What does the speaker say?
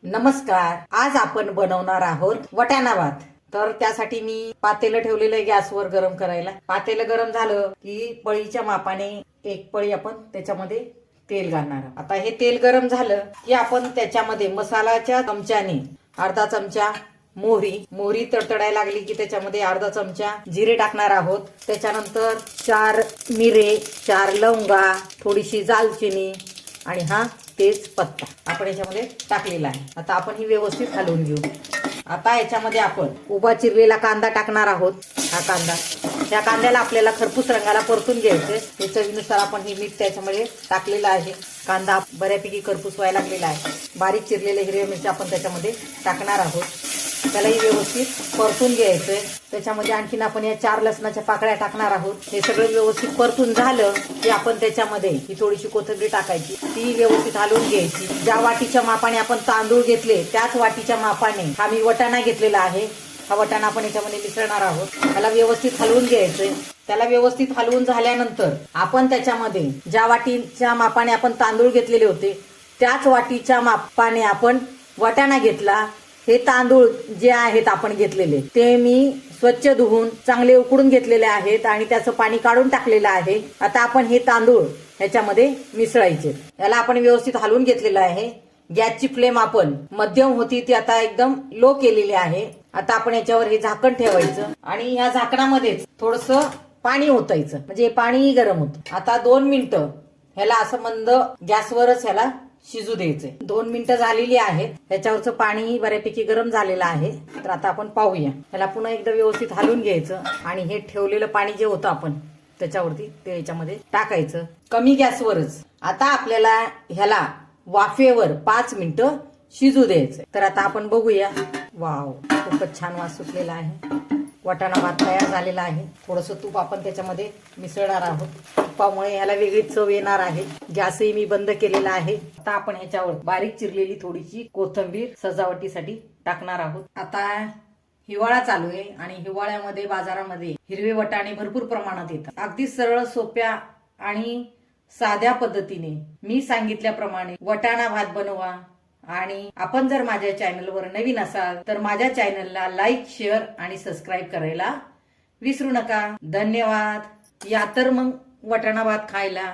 नमस्कार. आज आपण बनवणार आहोत वाटाणा भात. तर त्यासाठी मी पातेलं ठेवलेलं आहे गॅसवर गरम करायला. पातेलं गरम झालं की पळीच्या मापाने एक पळी आपण त्याच्यामध्ये तेल घालणार आहोत. आता हे तेल गरम झालं की आपण त्याच्यामध्ये मसाल्याच्या चमच्याने अर्धा चमचा मोहरी तडतडायला लागली की त्याच्यामध्ये अर्धा चमचा जिरे टाकणार आहोत. त्याच्यानंतर 4 मिरे, 4 लवंगा, थोडीशी दालचिनी आणि हा तेजपत्ता आपण याच्यामध्ये टाकलेला आहे. आता आपण ही व्यवस्थित हलवून घेऊ. आता याच्यामध्ये आपण उभा चिरलेला कांदा टाकणार आहोत. हा कांदा, त्या कांद्याला आपल्याला खरपूस रंगाला परतून घ्यायचे. त्या चवीनुसार आपण ही मीठ त्याच्यामध्ये टाकलेलं आहे. कांदा बऱ्यापैकी खरपूस व्हायला लागलेला आहे. बारीक चिरलेले हिरव्या मिरच्या आपण त्याच्यामध्ये टाकणार आहोत. त्यालाही व्यवस्थित परतून घ्यायचंय. त्याच्यामध्ये आणखीन आपण या 4 लसणाच्या पाकळ्या टाकणार आहोत. हे सगळं व्यवस्थित परतून झालं की आपण त्याच्यामध्ये ही थोडीशी कोथिंबीर टाकायची, ती व्यवस्थित हलवून घ्यायची. ज्या वाटीच्या मापाने आपण तांदूळ घेतले त्याच वाटीच्या मापाने हा मी वाटाणा घेतलेला आहे. हा वाटाणा आपण याच्यामध्ये मिसळणार आहोत. त्याला व्यवस्थित हलवून घ्यायचंय. त्याला व्यवस्थित हलवून झाल्यानंतर आपण त्याच्यामध्ये ज्या वाटीच्या मापाने आपण तांदूळ घेतलेले होते त्याच वाटीच्या मापाने आपण वाटाणा घेतला. हे तांदूळ जे आहेत आपण घेतलेले ते मी स्वच्छ धुवून चांगले उकडून घेतलेले आहेत आणि त्याचं पाणी काढून टाकलेलं आहे. आता आपण हे तांदूळ ह्याच्यामध्ये मिसळायचे. याला आपण व्यवस्थित हलवून घेतलेलं आहे. गॅसची फ्लेम आपण मध्यम होती ती आता एकदम लो केलेली आहे. आता आपण याच्यावर हे झाकण ठेवायचं आणि या झाकणामध्येच थोडंसं पाणी ओतायचं, म्हणजे पाणी गरम होतं. आता 2 मिनिटं ह्याला असं मंद गॅसवरच ह्याला शिजू द्यायचे. 2 मिनिटं झालेली आहेत. त्याच्यावरचं पाणी बऱ्यापैकी गरम झालेलं आहे. तर आता आपण पाहूया. ह्याला पुन्हा एकदा व्यवस्थित हलवून घ्यायचं आणि हे ठेवलेलं पाणी जे होतं आपण त्याच्यावरती ते याच्यामध्ये टाकायचं, कमी गॅसवरच. आता आपल्याला ह्याला वाफेवर 5 मिनिटं शिजू द्यायचं. तर आता आपण बघूया. वाव, खूपच छान वास सुटलेला आहे. वाटाणा भात तयार झालेला आहे. थोडंसं तूप आपण त्याच्यामध्ये मिसळणार आहोत. तुपामुळे ह्याला वेगळी चव येणार आहे. गॅसही मी बंद केलेला आहे. आता आपण ह्याच्यावर बारीक चिरलेली थोडीशी कोथिंबीर सजावटीसाठी टाकणार आहोत. आता हिवाळा चालू आहे आणि हिवाळ्यामध्ये बाजारामध्ये हिरवे वाटाणे भरपूर प्रमाणात येतात. अगदी सरळ, सोप्या आणि साध्या पद्धतीने मी सांगितल्याप्रमाणे वाटाणा भात बनवा. आणि आपण जर माझ्या चॅनलवर नवीन असाल तर माझ्या चॅनलला लाईक, शेअर आणि सबस्क्राईब करायला विसरू नका. धन्यवाद. या तर मग वाटाणा भात खायला.